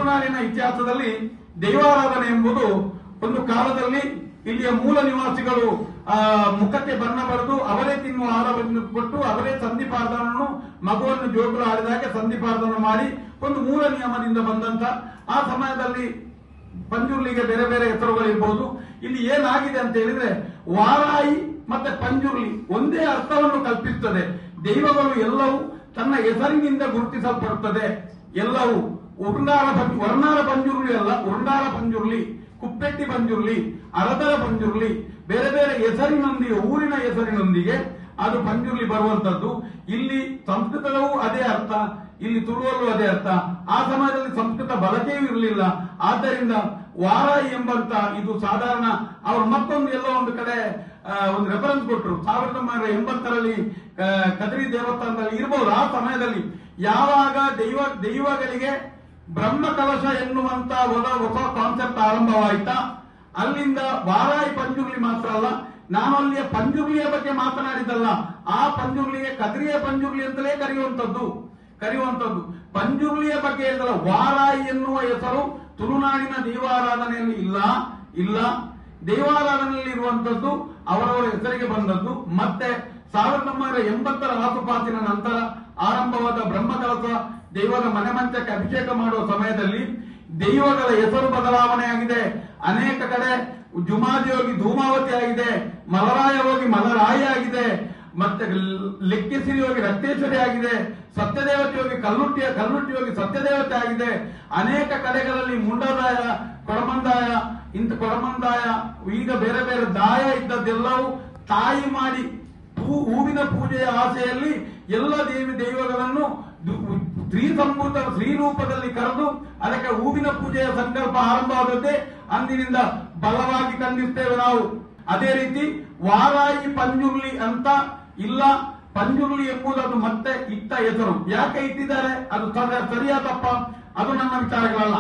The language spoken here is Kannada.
ತುಳುನಾಡಿನ ಇತಿಹಾಸದಲ್ಲಿ ದೈವಾರಾಧನೆ ಎಂಬುದು ಒಂದು ಕಾಲದಲ್ಲಿ ಇಲ್ಲಿಯ ಮೂಲ ನಿವಾಸಿಗಳು ಮುಖಕ್ಕೆ ಬಣ್ಣ ಬರೆದು ಅವರೇ ತಿನ್ನುವ ಆಹಾರವನ್ನು ಕೊಟ್ಟು ಅವರೇ ಸಂಧಿಪಾರ್ಧನನ್ನು ಮಗುವನ್ನು ಜೋಗುಲು ಆಡಿದಾಗ ಸಂಧಿಪಾರ್ಧನ ಮಾಡಿ ಒಂದು ಮೂಲ ನಿಯಮದಿಂದ ಬಂದಂತ ಆ ಸಮಯದಲ್ಲಿ ಪಂಜುರ್ಲಿಗೆ ಬೇರೆ ಬೇರೆ ಹೆಸರುಗಳಿರ್ಬೋದು. ಇಲ್ಲಿ ಏನಾಗಿದೆ ಅಂತ ಹೇಳಿದ್ರೆ ವಾರಾಯಿ ಮತ್ತೆ ಪಂಜುರ್ಲಿ ಒಂದೇ ಅರ್ಥವನ್ನು ಕಲ್ಪಿಸುತ್ತದೆ. ದೈವಗಳು ಎಲ್ಲವೂ ತನ್ನ ಹೆಸರಿನಿಂದ ಗುರುತಿಸಲ್ಪಡುತ್ತದೆ. ಎಲ್ಲವೂ ವರ್ಣಾರ ಪಂಜುರ್ಲಿ ಅಲ್ಲ, ಉರುಂಡಾರ ಪಂಜುರ್ಲಿ, ಕುಪ್ಪೆಟ್ಟಿ ಪಂಜುರ್ಲಿ, ಅರದರ ಪಂಜುರ್ಲಿ, ಬೇರೆ ಬೇರೆ ಹೆಸರಿನೊಂದಿಗೆ ಊರಿನ ಹೆಸರಿನೊಂದಿಗೆ ಅದು ಪಂಜುರ್ಲಿ ಬರುವಂತದ್ದು. ಇಲ್ಲಿ ಸಂಸ್ಕೃತವೂ ಅದೇ ಅರ್ಥ, ಇಲ್ಲಿ ತುಳುವಲ್ಲೂ ಅದೇ ಅರ್ಥ. ಆ ಸಮಯದಲ್ಲಿ ಸಂಸ್ಕೃತ ಬಳಕೆಯೂ ಇರಲಿಲ್ಲ. ಆದ್ದರಿಂದ ವಾರಾಯಿ ಎಂಬಂತ ಇದು ಸಾಧಾರಣ ಅವರು ಮತ್ತೊಂದು ಎಲ್ಲೋ ಒಂದು ಕಡೆ ಒಂದು ರೆಫರೆನ್ಸ್ ಕೊಟ್ಟರು. 1980ರಲ್ಲಿ ಕದ್ರಿ ದೇವಸ್ಥಾನದಲ್ಲಿ ಇರಬಹುದು. ಆ ಸಮಯದಲ್ಲಿ ಯಾವಾಗ ದೈವಗಳಿಗೆ ಬ್ರಹ್ಮ ಕಲಶ ಎನ್ನುವಂತ ಹೊಸ ಕಾನ್ಸೆಪ್ಟ್ ಆರಂಭವಾಯ್ತಾ, ಅಲ್ಲಿಂದ ವಾರಾಯಿ ಪಂಜುರ್ಲಿ ಮಾತ್ರ ಅಲ್ಲ, ನಾನು ಅಲ್ಲಿಯ ಪಂಜುರ್ಲಿಯ ಬಗ್ಗೆ ಮಾತನಾಡಿದ್ದಲ್ಲ, ಆ ಪಂಜುರ್ಲಿಗೆ ಕದ್ರಿಯ ಪಂಜುರ್ಲಿ ಅಂತಲೇ ಕರೆಯುವಂತದ್ದು. ಪಂಜುರ್ಲಿಯ ಬಗ್ಗೆ ಹೇಳಿದಲ್ಲ, ವಾರಾಯಿ ಎನ್ನುವ ಹೆಸರು ತುಳುನಾಡಿನ ದೈವಾರಾಧನೆಯಲ್ಲಿ ಇಲ್ಲ. ದೈವಾರಾಧನೆಯಲ್ಲಿ ಇರುವಂತದ್ದು ಅವರವರ ಹೆಸರಿಗೆ ಬಂದದ್ದು. ಮತ್ತೆ 1980ರ ಆಸುಪಾಸಿನ ನಂತರ ಆರಂಭವಾದ ಬ್ರಹ್ಮಕಲಶ ದೈವದ ಮನೆ ಮಂಚಕ್ಕೆ ಅಭಿಷೇಕ ಮಾಡುವ ಸಮಯದಲ್ಲಿ ದೈವಗಳ ಹೆಸರು ಬದಲಾವಣೆ ಆಗಿದೆ. ಅನೇಕ ಕಡೆ ಜುಮಾದಿ ಹೋಗಿ ಧೂಮಾವತಿ ಆಗಿದೆ, ಮಲರಾಯ ಹೋಗಿ ಮಲರಾಯಿ ಆಗಿದೆ, ಮತ್ತೆ ಲೆಕ್ಕೆಸಿರಿ ಹೋಗಿ ರಕ್ತೇಶ್ವರಿ ಆಗಿದೆ, ಸತ್ಯದೇವತೆ ಹೋಗಿ ಕಲ್ಲುಟ್ಟಿ ಹೋಗಿ ಸತ್ಯದೇವತೆ ಆಗಿದೆ. ಅನೇಕ ಕಡೆಗಳಲ್ಲಿ ಮುಂಡದಾಯ, ಕೊಡಮಂದಾಯ, ಕೊಡಮಂದಾಯ, ಈಗ ಬೇರೆ ಬೇರೆ ದಾಯ ಇದ್ದದ್ದೆಲ್ಲವೂ ತಾಯಿ ಮಾಡಿ ಹೂವಿನ ಪೂಜೆಯ ಆಸೆಯಲ್ಲಿ ಎಲ್ಲ ದೈವಗಳನ್ನು ಶ್ರೀ ರೂಪದಲ್ಲಿ ಕರೆದು ಅದಕ್ಕೆ ಹೂವಿನ ಪೂಜೆಯ ಸಂಕಲ್ಪ ಆರಂಭವಾದದ್ದೇ ಅಂದಿನಿಂದ ಬಲವಾಗಿ ಖಂಡಿಸ್ತೇವೆ ನಾವು. ಅದೇ ರೀತಿ ವಾರಾಯಿ ಪಂಜುರ್ಲಿ ಅಂತ ಇಲ್ಲ, ಪಂಜುರ್ಲಿ ಎಂಬುದು ಮತ್ತೆ ಇಟ್ಟ ಹೆಸರು. ಯಾಕೆ ಇಟ್ಟಿದ್ದಾರೆ ಅದು ಸರಿಯಾ ತಪ್ಪ ಅದು ನನ್ನ ವಿಚಾರಗಳಲ್ಲ.